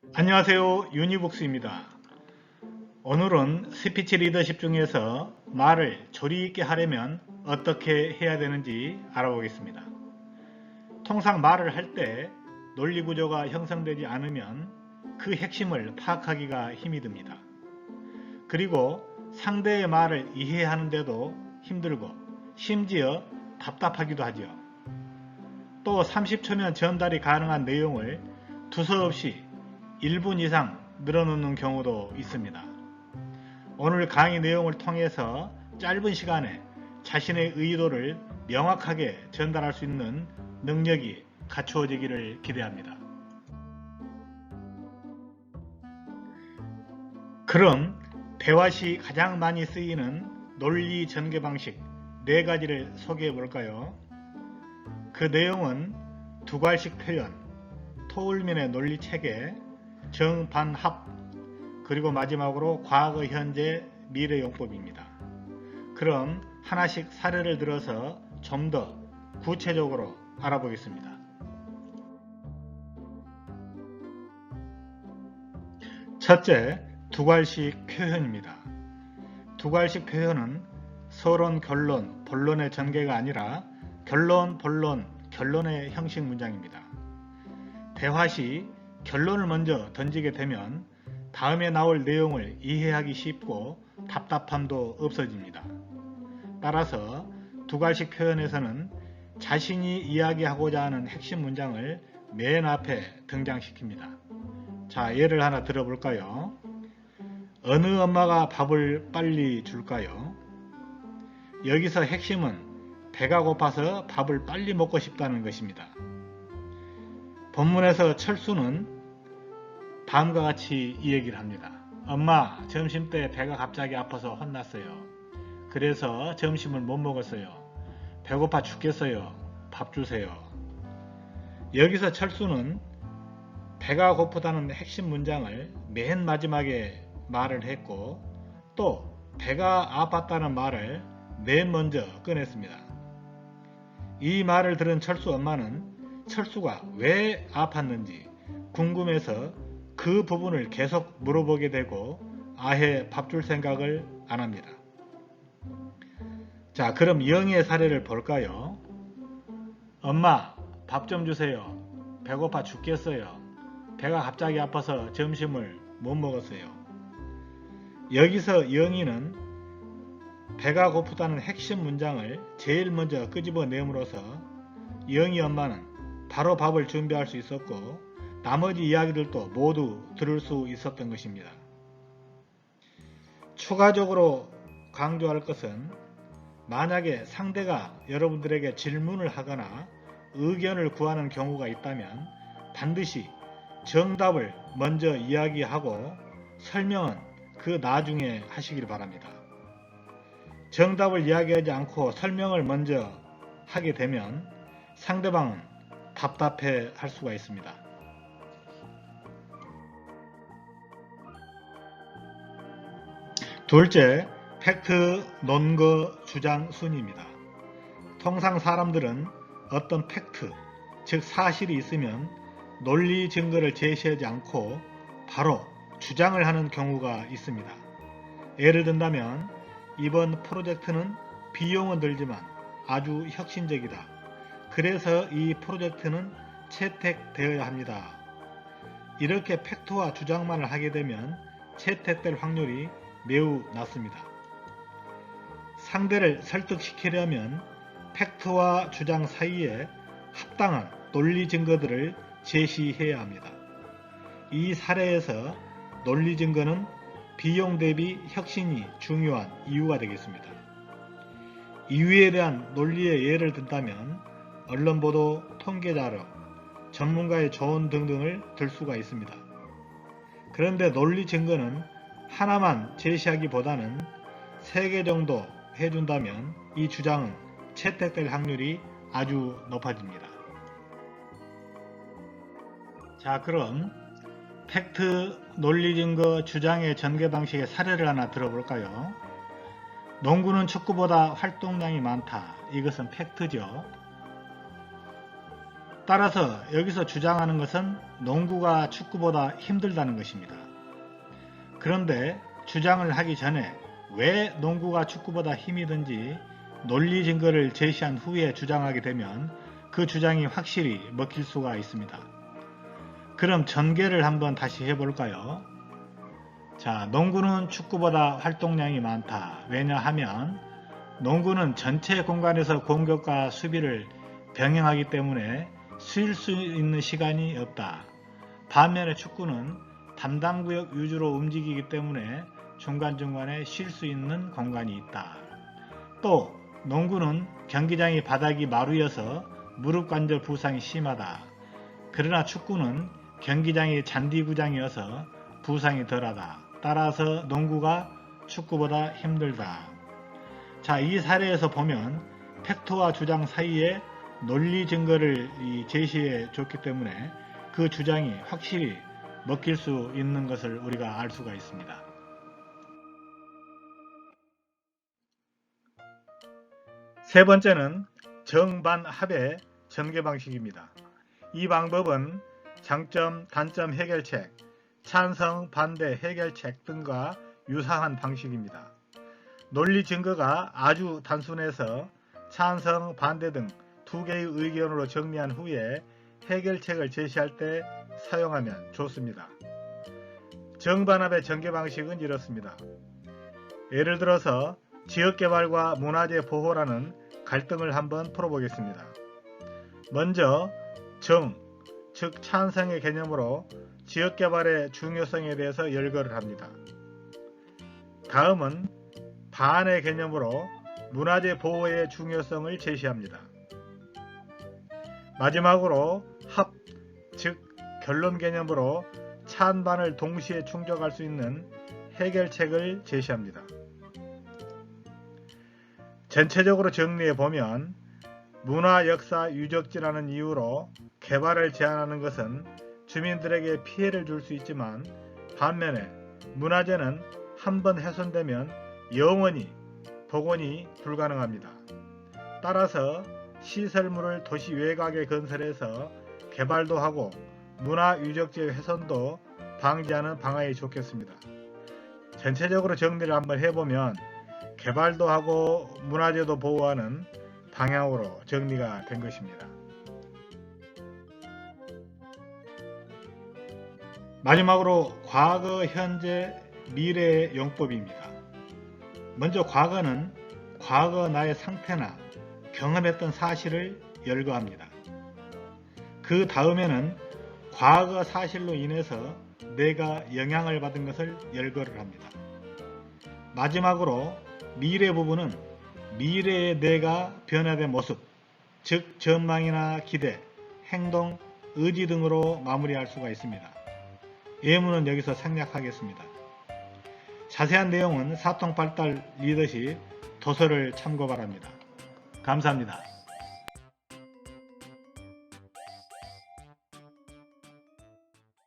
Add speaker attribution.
Speaker 1: 안녕하세요. 유니북스입니다. 오늘은 스피치 리더십 중에서 말을 조리 있게 하려면 어떻게 해야 되는지 알아보겠습니다. 통상 말을 할 때 논리 구조가 형성되지 않으면 그 핵심을 파악하기가 힘이 듭니다. 그리고 상대의 말을 이해하는데도 힘들고 심지어 답답하기도 하죠. 또 30초면 전달이 가능한 내용을 두서없이 1분 이상 늘어놓는 경우도 있습니다. 오늘 강의 내용을 통해서 짧은 시간에 자신의 의도를 명확하게 전달할 수 있는 능력이 갖추어지기를 기대합니다. 그럼 대화 시 가장 많이 쓰이는 논리 전개 방식 4가지를 소개해 볼까요? 그 내용은 두괄식 표현, 토울민의 논리 체계, 정반합, 그리고 마지막으로 과거, 현재, 미래 용법입니다. 그럼 하나씩 사례를 들어서 좀 더 구체적으로 알아보겠습니다. 첫째, 두괄식 표현입니다. 두괄식 표현은 서론, 결론, 본론의 전개가 아니라 결론, 본론, 결론의 형식 문장입니다. 대화 시 결론을 먼저 던지게 되면 다음에 나올 내용을 이해하기 쉽고 답답함도 없어집니다. 따라서 두괄식 표현에서는 자신이 이야기하고자 하는 핵심 문장을 맨 앞에 등장시킵니다. 자, 예를 하나 들어볼까요? 어느 엄마가 밥을 빨리 줄까요? 여기서 핵심은 배가 고파서 밥을 빨리 먹고 싶다는 것입니다. 본문에서 철수는 다음과 같이 이 얘기를 합니다. 엄마, 점심 때 배가 갑자기 아파서 혼났어요. 그래서 점심을 못 먹었어요. 배고파 죽겠어요. 밥 주세요. 여기서 철수는 배가 고프다는 핵심 문장을 맨 마지막에 말을 했고 또 배가 아팠다는 말을 맨 먼저 꺼냈습니다. 이 말을 들은 철수 엄마는 철수가 왜 아팠는지 궁금해서 그 부분을 계속 물어보게 되고 아예 밥 줄 생각을 안 합니다. 자, 그럼 영희의 사례를 볼까요? 엄마, 밥 좀 주세요. 배고파 죽겠어요. 배가 갑자기 아파서 점심을 못 먹었어요. 여기서 영희는 배가 고프다는 핵심 문장을 제일 먼저 끄집어내므로써 영희 엄마는 바로 밥을 준비할 수 있었고 나머지 이야기들도 모두 들을 수 있었던 것입니다. 추가적으로 강조할 것은 만약에 상대가 여러분들에게 질문을 하거나 의견을 구하는 경우가 있다면 반드시 정답을 먼저 이야기하고 설명은 그 나중에 하시길 바랍니다. 정답을 이야기하지 않고 설명을 먼저 하게 되면 상대방은 답답해 할 수가 있습니다. 둘째, 팩트, 논거, 주장 순입니다. 통상 사람들은 어떤 팩트, 즉 사실이 있으면 논리 증거를 제시하지 않고 바로 주장을 하는 경우가 있습니다. 예를 든다면 이번 프로젝트는 비용은 들지만 아주 혁신적이다. 그래서 이 프로젝트는 채택되어야 합니다. 이렇게 팩트와 주장만을 하게 되면 채택될 확률이 매우 낮습니다. 상대를 설득시키려면 팩트와 주장 사이에 합당한 논리 증거들을 제시해야 합니다. 이 사례에서 논리 증거는 비용 대비 혁신이 중요한 이유가 되겠습니다. 이유에 대한 논리의 예를 든다면 언론보도, 통계자료, 전문가의 조언 등등을 들 수가 있습니다. 그런데 논리 증거는 하나만 제시하기보다는 3개 정도 해준다면 이 주장은 채택될 확률이 아주 높아집니다. 자, 그럼 팩트, 논리 증거, 주장의 전개 방식의 사례를 하나 들어볼까요? 농구는 축구보다 활동량이 많다. 이것은 팩트죠. 따라서 여기서 주장하는 것은 농구가 축구보다 힘들다는 것입니다. 그런데 주장을 하기 전에 왜 농구가 축구보다 힘이 든지 논리 증거를 제시한 후에 주장하게 되면 그 주장이 확실히 먹힐 수가 있습니다. 그럼 전개를 한번 다시 해볼까요? 자, 농구는 축구보다 활동량이 많다. 왜냐하면 농구는 전체 공간에서 공격과 수비를 병행하기 때문에 쉴 수 있는 시간이 없다. 반면에 축구는 담당 구역 위주로 움직이기 때문에 중간중간에 쉴 수 있는 공간이 있다. 또 농구는 경기장이 바닥이 마루여서 무릎 관절 부상이 심하다. 그러나 축구는 경기장이 잔디구장이어서 부상이 덜하다. 따라서 농구가 축구보다 힘들다. 자, 이 사례에서 보면 팩트와 주장 사이에 논리 증거를 제시해 줬기 때문에 그 주장이 확실히 먹힐 수 있는 것을 우리가 알 수가 있습니다. 세 번째는 정반합의 전개 방식입니다. 이 방법은 장점, 단점 해결책, 찬성, 반대 해결책 등과 유사한 방식입니다. 논리 증거가 아주 단순해서 찬성, 반대 등 두 개의 의견으로 정리한 후에 해결책을 제시할 때 사용하면 좋습니다. 정반합의 전개 방식은 이렇습니다. 예를 들어서 지역개발과 문화재 보호라는 갈등을 한번 풀어보겠습니다. 먼저 정, 즉 찬성의 개념으로 지역개발의 중요성에 대해서 열거를 합니다. 다음은 반의 개념으로 문화재 보호의 중요성을 제시합니다. 마지막으로 합, 즉 결론 개념으로 찬반을 동시에 충족할 수 있는 해결책을 제시합니다. 전체적으로 정리해 보면 문화 역사 유적지라는 이유로 개발을 제한하는 것은 주민들에게 피해를 줄 수 있지만 반면에 문화재는 한번 훼손되면 영원히 복원이 불가능합니다. 따라서 시설물을 도시 외곽에 건설해서 개발도 하고 문화유적지의 훼손도 방지하는 방안이 좋겠습니다. 전체적으로 정리를 한번 해보면 개발도 하고 문화재도 보호하는 방향으로 정리가 된 것입니다. 마지막으로 과거, 현재, 미래의 용법입니다. 먼저 과거는 과거 나의 상태나 경험했던 사실을 열거합니다. 그 다음에는 과거 사실로 인해서 내가 영향을 받은 것을 열거를 합니다. 마지막으로 미래 부분은 미래의 내가 변화된 모습, 즉 전망이나 기대, 행동, 의지 등으로 마무리할 수가 있습니다. 예문은 여기서 생략하겠습니다. 자세한 내용은 사통팔달 리더십 도서를 참고 바랍니다. 감사합니다.